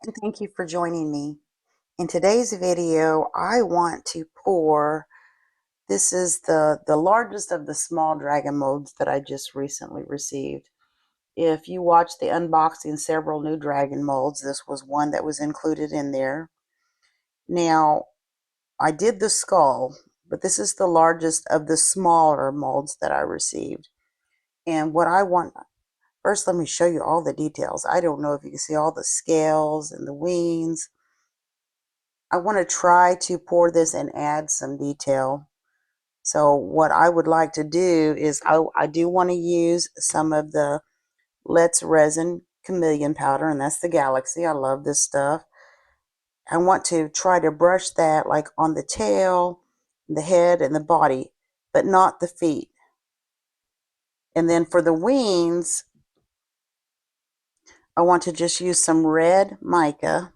And thank you for joining me. In today's video, I want to pour, this is the largest of the small dragon molds that I just recently received. If you watched the unboxing several new dragon molds, this was one that was included in there. Now, I did the skull, but this is the largest of the smaller molds that I received. And what I want, first let me show you all the details. I don't know if you can see all the scales and the wings. I want to try to pour this and add some detail. So what I would like to do is I do want to use some of the Let's Resin Chameleon powder, and that's the Galaxy. I love this stuff. I want to try to brush that like on the tail, the head, and the body, but not the feet. And then for the wings, I want to just use some red mica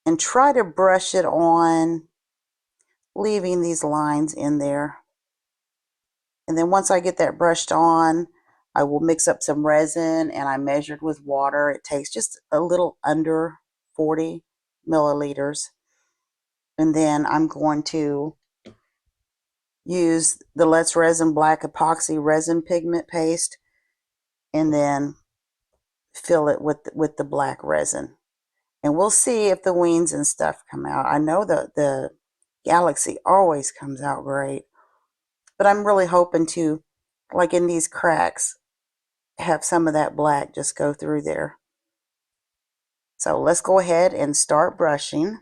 and try to brush it on, leaving these lines in there. And then once I get that brushed on, I will mix up some resin, and I measured with water. It takes just a little under 40 milliliters. And then I'm going to use the Let's Resin Black Epoxy Resin Pigment Paste and then fill it with the black resin. And we'll see if the wings and stuff come out. I know the Galaxy always comes out great, but I'm really hoping to, like in these cracks, have some of that black just go through there. So let's go ahead and start brushing.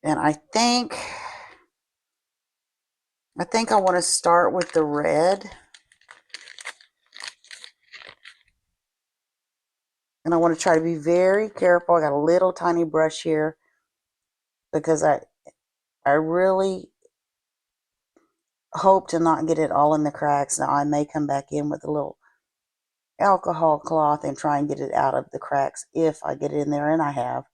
And I think I want to start with the red. And I want to try to be very careful. I got a little tiny brush here because I really hope to not get it all in the cracks. Now I may come back in with a little alcohol cloth and try and get it out of the cracks if I get it in there, and I have.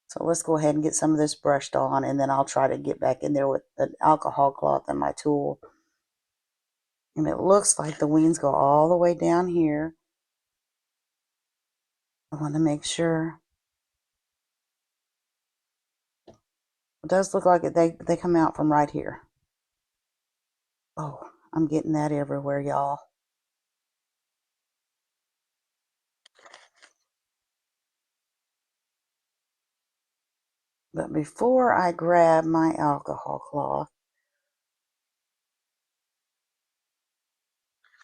So let's go ahead and get some of this brushed on, and then I'll try to get back in there with an alcohol cloth and my tool. And it looks like the wings go all the way down here. I want to make sure. It does look like they come out from right here. Oh, I'm getting that everywhere, y'all. But before I grab my alcohol cloth,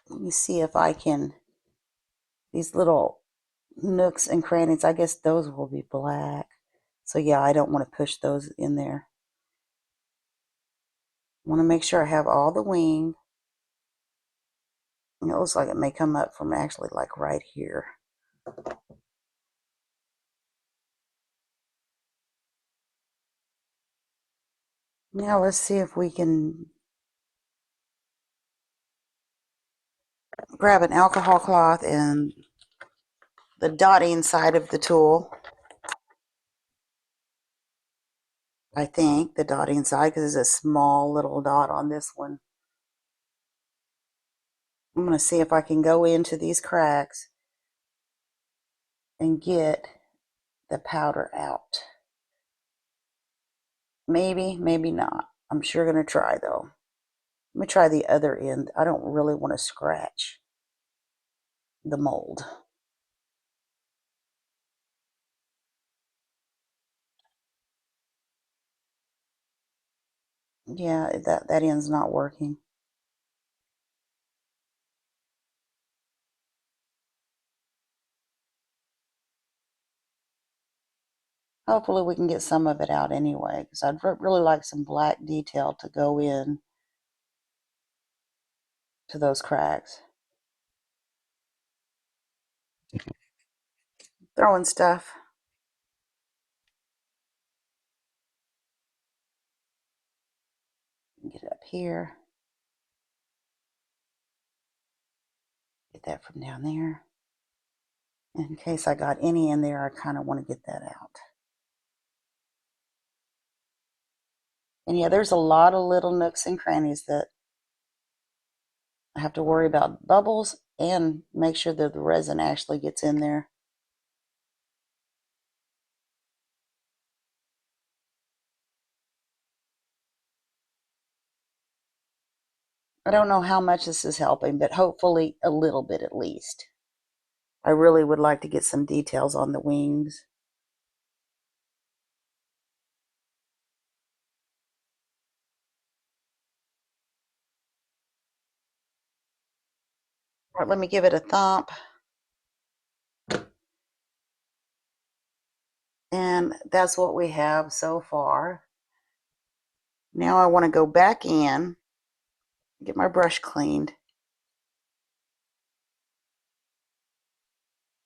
let me see if I can, these little nooks and crannies, I guess those will be black. So yeah, I don't want to push those in there. I want to make sure I have all the wing. And it looks like it may come up from actually like right here. Now let's see if we can grab an alcohol cloth and the dotting side of the tool. I think the dotting side, because there's a small little dot on this one. I'm going to see if I can go into these cracks and get the powder out. Maybe, maybe not. I'm sure going to try though. Let me try the other end. I don't really want to scratch the mold. Yeah, that end's not working. Hopefully we can get some of it out anyway, because I'd really like some black detail to go in to those cracks. Throwing stuff. Get it up here. Get that from down there. In case I got any in there, I kind of want to get that out. And yeah, there's a lot of little nooks and crannies that I have to worry about bubbles and make sure that the resin actually gets in there. I don't know how much this is helping, but hopefully a little bit at least. I really would like to get some details on the wings. All right, let me give it a thump. And that's what we have so far. Now I want to go back in, get my brush cleaned.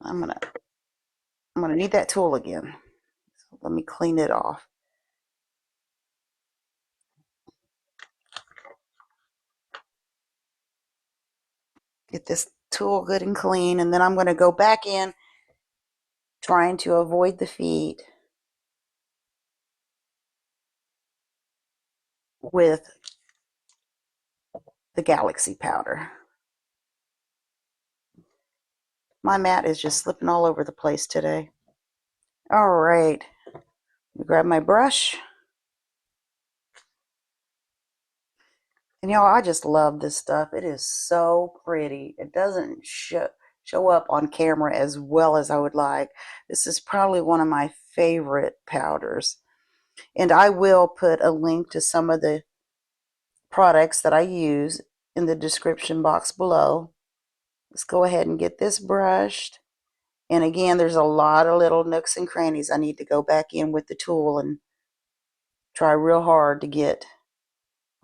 I'm gonna need that tool again. So let me clean it off. Get this tool good and clean, and then I'm going to go back in trying to avoid the feet with the Galaxy powder. My mat is just slipping all over the place today. All right, grab my brush. And y'all, I just love this stuff. It is so pretty. It doesn't show up on camera as well as I would like. This is probably one of my favorite powders. And I will put a link to some of the products that I use in the description box below. Let's go ahead and get this brushed. And again, there's a lot of little nooks and crannies I need to go back in with the tool and try real hard to get.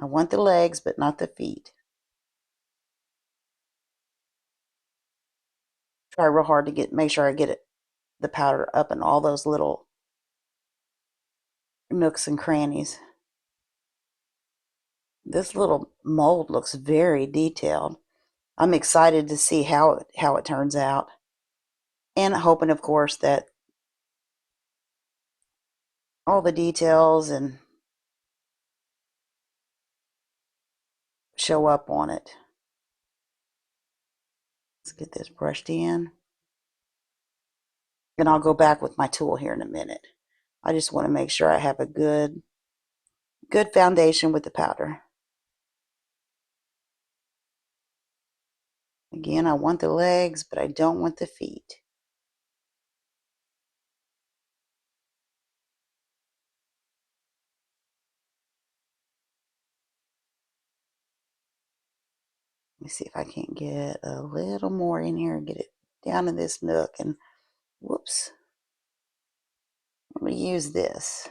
I want the legs, but not the feet. Try real hard to make sure I get the powder up in all those little nooks and crannies. This little mold looks very detailed. I'm excited to see how it turns out. And hoping, of course, that all the details and show up on it. Let's get this brushed in. And I'll go back with my tool here in a minute. I just want to make sure I have a good foundation with the powder. Again, I want the legs, but I don't want the feet. Let me see if I can't get a little more in here and get it down in this nook. And whoops, let me use this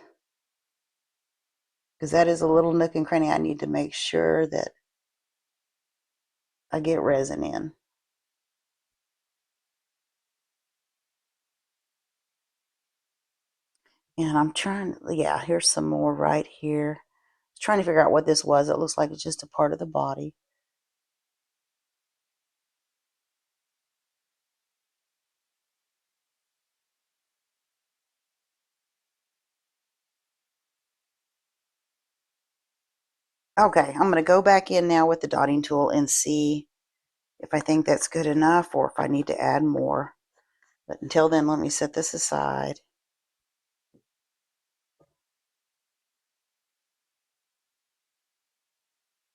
because that is a little nook and cranny I need to make sure that I get resin in. And I'm trying, yeah, here's some more right here. Trying to figure out what this was. It looks like it's just a part of the body. Okay, I'm going to go back in now with the dotting tool and see if I think that's good enough or if I need to add more. But until then, let me set this aside.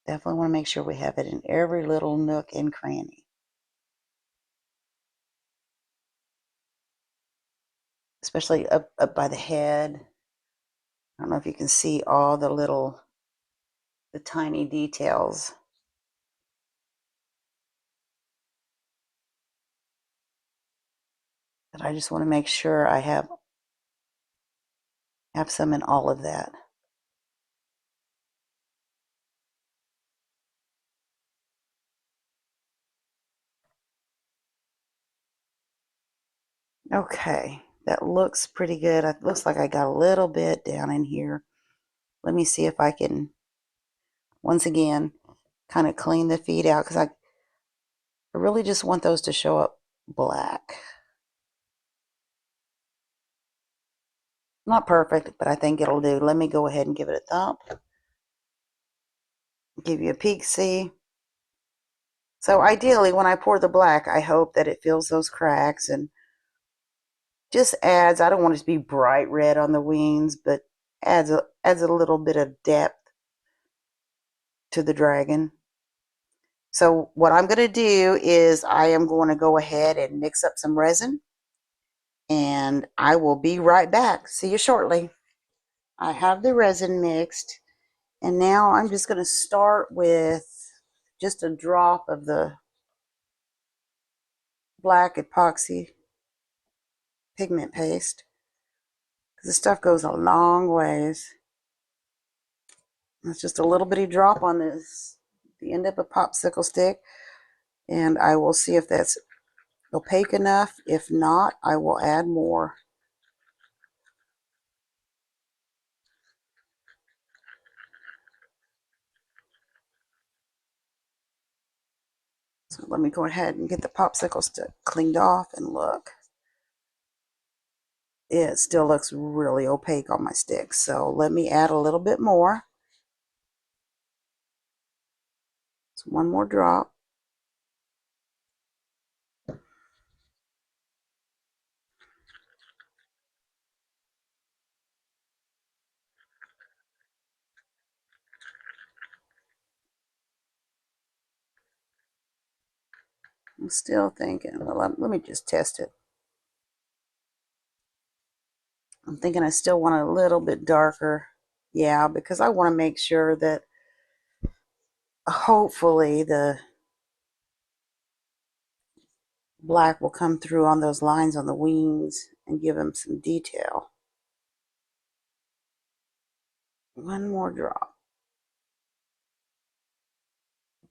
Definitely want to make sure we have it in every little nook and cranny. Especially up by the head. I don't know if you can see all the tiny details. But I just want to make sure I have some in all of that. Okay, that looks pretty good. It looks like I got a little bit down in here. Let me see if I can, once again, kind of clean the feet out because I really just want those to show up black. Not perfect, but I think it'll do. Let me go ahead and give it a thump. Give you a peek, see. So ideally, when I pour the black, I hope that it fills those cracks and just adds, I don't want it to be bright red on the wings, but adds a little bit of depth to the dragon. So what I'm going to do is I am going to go ahead and mix up some resin, and I will be right back. See you shortly. I have the resin mixed, and now I'm just going to start with just a drop of the black epoxy pigment paste. This stuff goes a long ways. It's just a little bitty drop on the end of a popsicle stick, and I will see if that's opaque enough. If not, I will add more. So let me go ahead and get the popsicle stick cleaned off and look. It still looks really opaque on my stick, so let me add a little bit more. So one more drop. I'm still thinking, well, let me just test it. I'm thinking I still want it a little bit darker. Yeah, because I want to make sure that hopefully the black will come through on those lines on the wings and give them some detail. One more drop.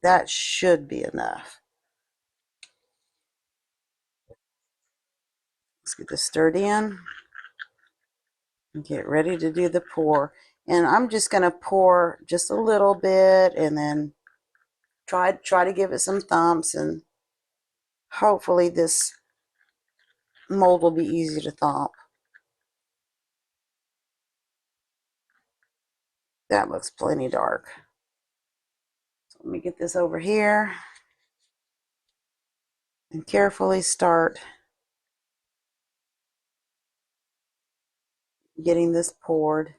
That should be enough. Let's get this stirred in and get ready to do the pour. And I'm just going to pour just a little bit and then try to give it some thumps, and hopefully this mold will be easy to thump. That looks plenty dark. So let me get this over here and carefully start getting this poured.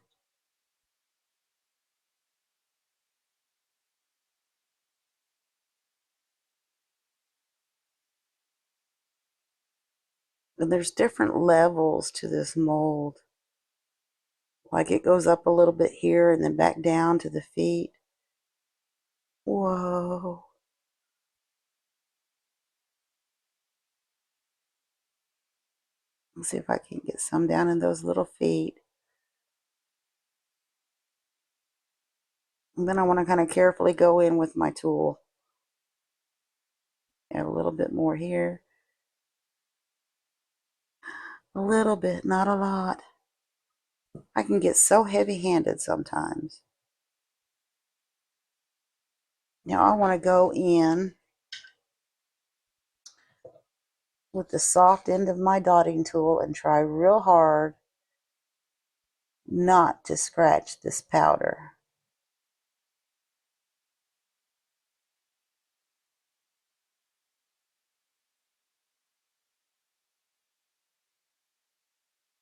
And there's different levels to this mold. Like it goes up a little bit here and then back down to the feet. Whoa. Let's see if I can get some down in those little feet. And then I want to kind of carefully go in with my tool. Add a little bit more here. A little bit, not a lot. I can get so heavy-handed sometimes. Now I want to go in with the soft end of my dotting tool and try real hard not to scratch this powder.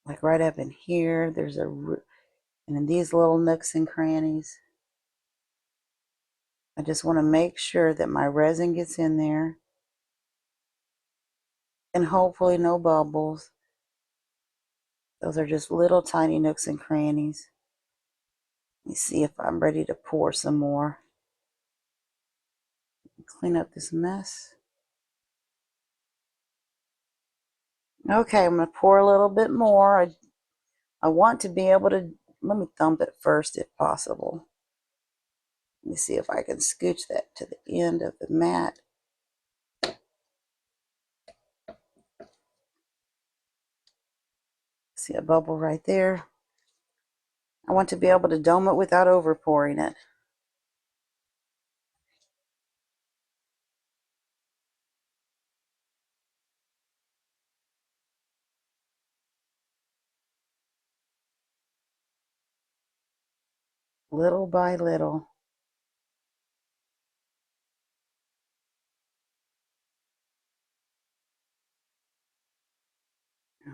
Like right up in here, there's and in these little nooks and crannies. I just want to make sure that my resin gets in there and hopefully no bubbles. Those are just little tiny nooks and crannies. Let me see if I'm ready to pour some more. Clean up this mess. Okay, I'm going to pour a little bit more. I want to be able to, let me thump it first if possible. Let me see if I can scooch that to the end of the mat. See a bubble right there. I want to be able to dome it without over pouring it. Little by little.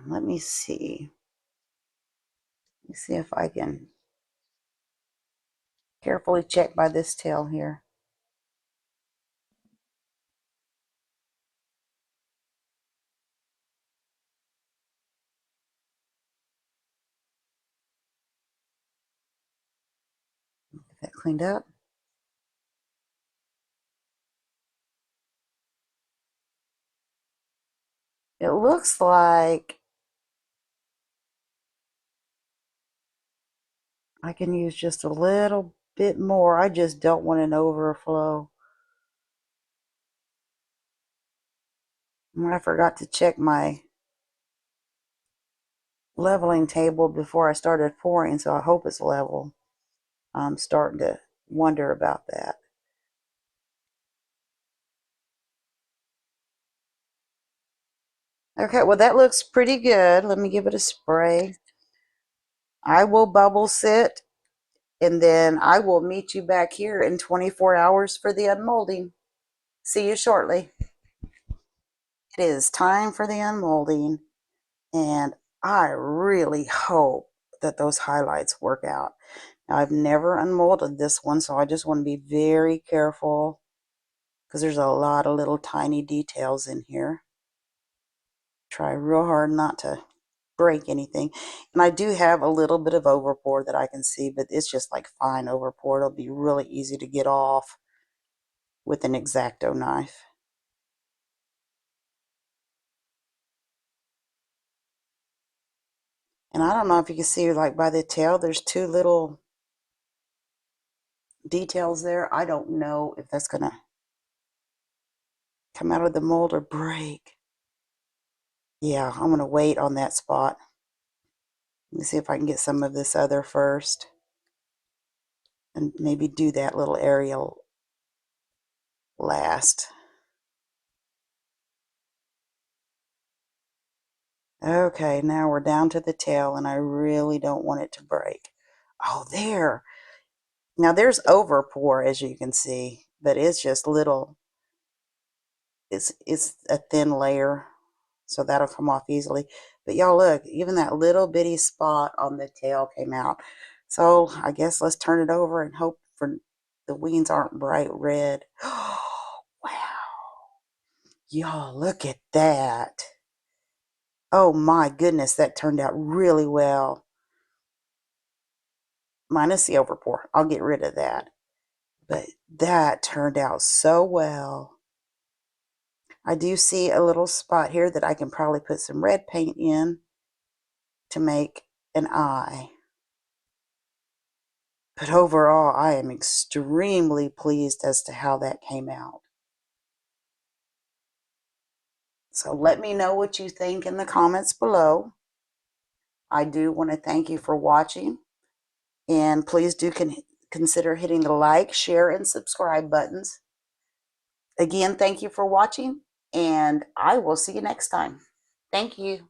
Let me see. Let me see if I can carefully check by this tail here. cleaned up. It looks like I can use just a little bit more. I just don't want an overflow. I forgot to check my leveling table before I started pouring, so I hope it's level. I'm starting to wonder about that. Okay, well that looks pretty good. Let me give it a spray. I will bubble sit, and then I will meet you back here in 24 hours for the unmolding. See you shortly. It is time for the unmolding, and I really hope that those highlights work out. Now, I've never unmolded this one, so I just want to be very careful because there's a lot of little tiny details in here. Try real hard not to break anything. And I do have a little bit of overpour that I can see, but it's just like fine overpour. It'll be really easy to get off with an X-Acto knife. And I don't know if you can see, like by the tail, there's two little details there. I don't know if that's going to come out of the mold or break. Yeah, I'm going to wait on that spot. Let me see if I can get some of this other first. And maybe do that little area last. Okay, now we're down to the tail, and I really don't want it to break. Oh, there. Now there's overpour, as you can see, but it's just little. It's a thin layer, so that'll come off easily. But y'all look, even that little bitty spot on the tail came out. So I guess let's turn it over and hope for the wings aren't bright red. Wow. Y'all look at that. Oh my goodness, that turned out really well. Minus the overpour. I'll get rid of that. But that turned out so well. I do see a little spot here that I can probably put some red paint in to make an eye. But overall, I am extremely pleased as to how that came out. So let me know what you think in the comments below. I do want to thank you for watching. And please do consider hitting the like, share, and subscribe buttons. Again, thank you for watching, and I will see you next time. Thank you.